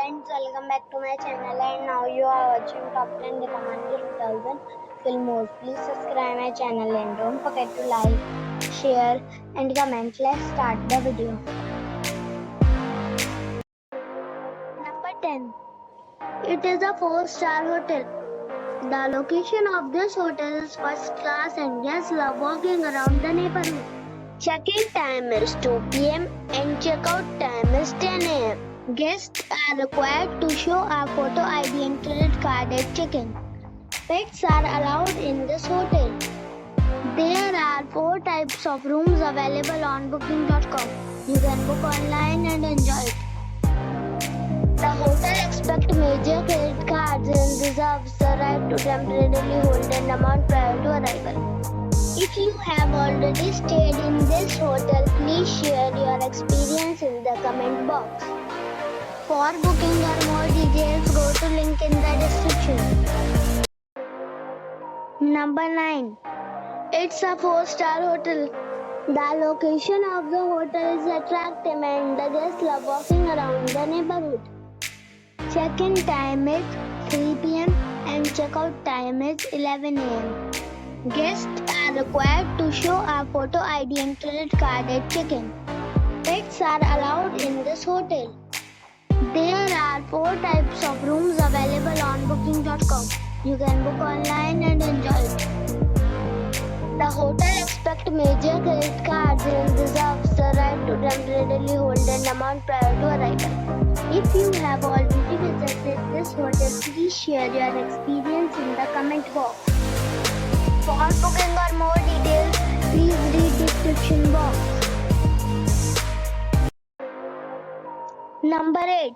friends, welcome back to my channel, and now you are watching top 10 recommended hotels in Filzmoos. Please subscribe my channel and don't forget to like, share and comment. Let's start the video. Number 10. It is a 4-star hotel. The location of this hotel is first class and guests love walking around the neighborhood. Check-in time is 2 p.m. and check-out time is 10 a.m. Guests are required to show a photo ID and credit card at check-in. Pets are allowed in this hotel. There are 4 types of rooms available on booking.com. You can book online and enjoy it. The hotel expects major credit cards and reserves the right to temporarily hold an amount prior to arrival. If you have already stayed in this hotel, please share your experience in the comment box. For booking or more details, go to link in the description. Number 9. It's a 4-star hotel. The location of the hotel is attractive and the guests love walking around the neighborhood. Check-in time is 3 p.m. and check-out time is 11 a.m. Guests are required to show a photo ID and credit card at check-in. Pets are allowed in this hotel. There are 4 types of rooms available on booking.com. You can book online and enjoy it. The hotel expects major credit cards and reserves the right to temporarily hold an amount prior to arrival. If you have already visited this hotel, please share your experience in the comment box. For booking or more details, please read description box. Number 8.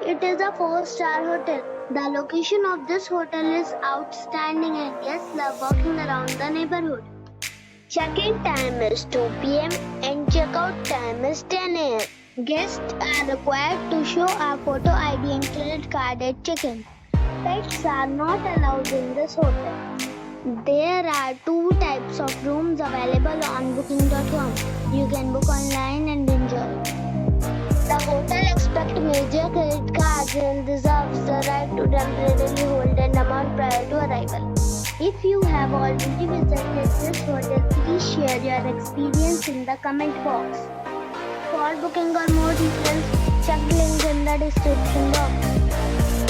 It is a 4-star hotel. The location of this hotel is outstanding and guests love walking around the neighborhood. Check-in time is 2 p.m. and check-out time is 10 a.m. Guests are required to show a photo ID and credit card at check-in. Pets are not allowed in this hotel. There are 2 types of rooms available on booking.com. You can book online and enjoy. The hotel expects major credit cards and reserves the right to temporarily hold an amount prior to arrival. If you have already visited this hotel, please share your experience in the comment box. For booking or more details, check link in the description box.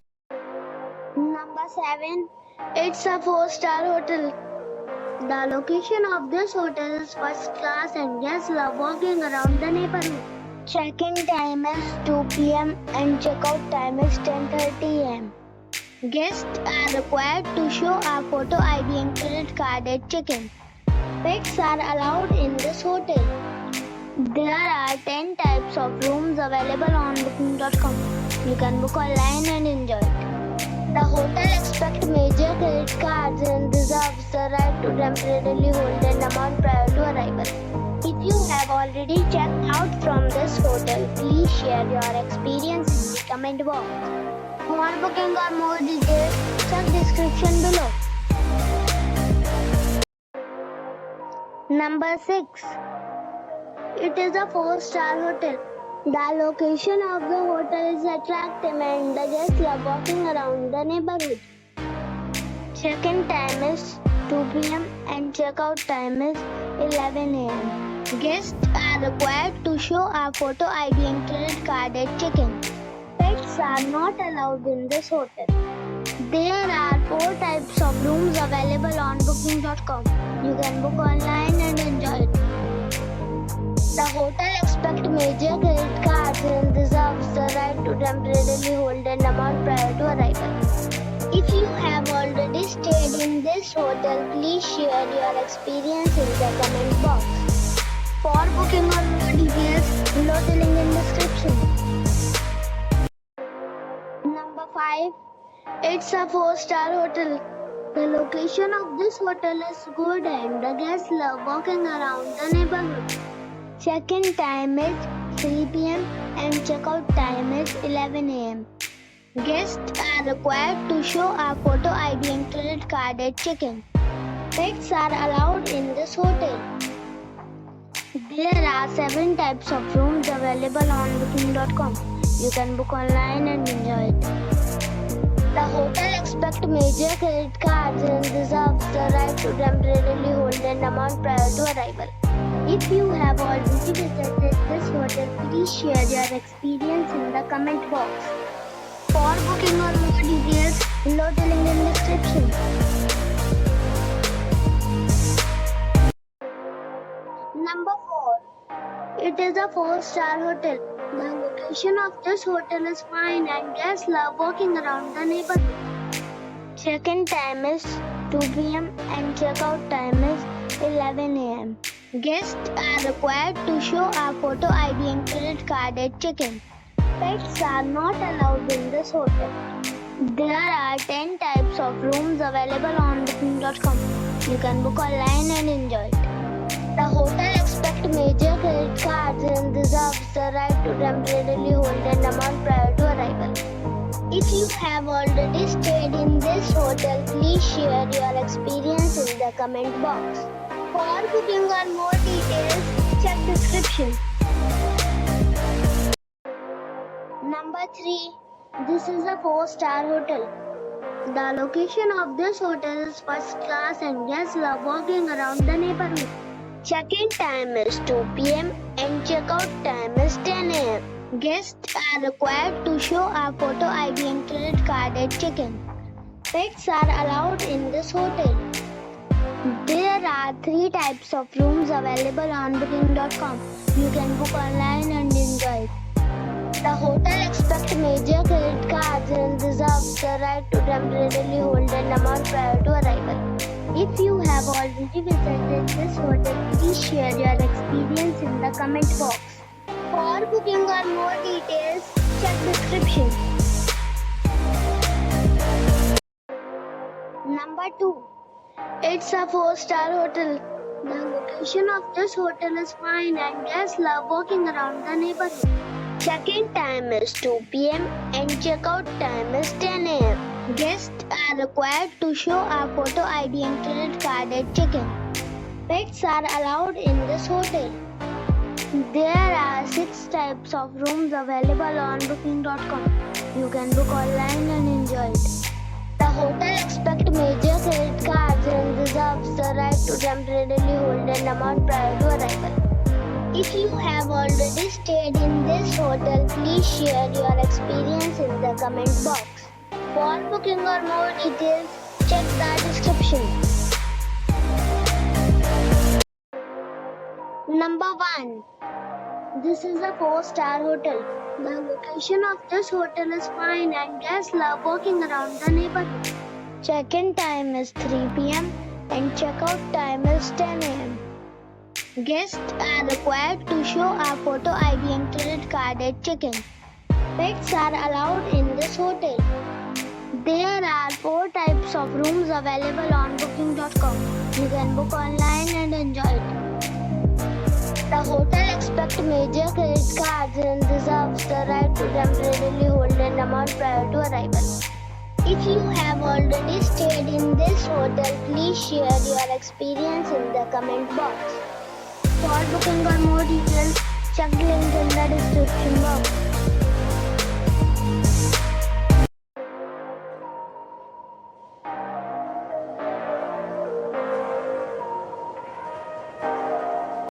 Number 7. It's a 4-star hotel. The location of this hotel is first class and guests love walking around the neighborhood. Check-in time is 2 p.m. and check-out time is 10:30 a.m. Guests are required to show a photo ID and credit card at check-in. Pets are allowed in this hotel. There are 10 types of rooms available on booking.com. You can book online and enjoy it. The hotel expects major credit cards and reserves the right to temporarily hold an amount prior to arrival. If you have already checked out from this hotel, please share your experience in the comment box. For booking or more details, check description below. Number 6. It is a 4-star hotel. The location of the hotel is attractive and the guests love walking around the neighborhood. Check-in time is 2 p.m. and check-out time is 11 a.m. Guests are required to show a photo ID and credit card at check-in. Pets are not allowed in this hotel. There are 4 types of rooms available on booking.com. You can book online and enjoy it. The hotel expects major credit cards and reserves the right to temporarily hold an amount prior to arrival. If you have already stayed in this hotel, please share your experience in the comment box. For booking or more details, below the link in description. Number 5. It's a 4-star hotel. The location of this hotel is good and the guests love walking around the neighborhood. Check-in time is 3 p.m. and check-out time is 11 a.m. Guests are required to show a photo ID and credit card at check-in. Pets are allowed in this hotel. There are 7 types of rooms available on booking.com. You can book online and enjoy it. The hotel expects major credit cards and reserves the right to temporarily hold an amount prior to arrival. If you have already visited this hotel, please share your experience in the comment box. For booking or more details, below the link in description. Number 4. It is a 4-star hotel. The location of this hotel is fine and guests love walking around the neighborhood. Check-in time is 2 p.m. and check-out time is 11 a.m. Guests are required to show a photo ID and credit card at check-in. Pets are not allowed in this hotel. There are 10 types of rooms available on booking.com. You can book online and enjoy it. The hotel expects major credit cards and reserves the right to temporarily hold an amount prior to arrival. If you have already stayed in this hotel, please share your experience in the comment box. For booking or more details, check description. Number 3. This is a 4-star hotel. The location of this hotel is first class and guests love walking around the neighborhood. Check-in time is 2 p.m. and check-out time is 10 a.m. Guests are required to show a photo ID and credit card at check-in. Pets are allowed in this hotel. There are 3 types of rooms available on booking.com. You can book online and enjoy it. The hotel expects major credit cards and reserves the right to temporarily hold an amount prior to arrival. If you have already visited this hotel, please share your experience in the comment box. For booking or more details, check description. Number 2. It's a 4-star hotel. The location of this hotel is fine and guests love walking around the neighborhood. Check-in time is 2 p.m. and check-out time is 10 a.m. Guests are required to show a photo ID and credit card at check-in. Pets are allowed in this hotel. There are 6 types of rooms available on booking.com. You can book online and enjoy it. The hotel expects major credit cards and reserves the right to temporarily hold an amount prior to arrival. If you have already stayed in this hotel, please share your experience in the comment box. For booking or more details, check the description. Number 1. This is a 4-star hotel. The location of this hotel is fine and guests love walking around the neighborhood. Check-in time is 3 p.m. and check-out time is 10 a.m. Guests are required to show a photo ID and credit card at check-in. Pets are allowed in this hotel. There are 4 types of rooms available on booking.com. You can book online and enjoy it. The hotel expects major credit cards and reserves the right to temporarily hold an amount prior to arrival. If you have already stayed in this hotel, please share your experience in the comment box. For booking or more details, check the link in the description box.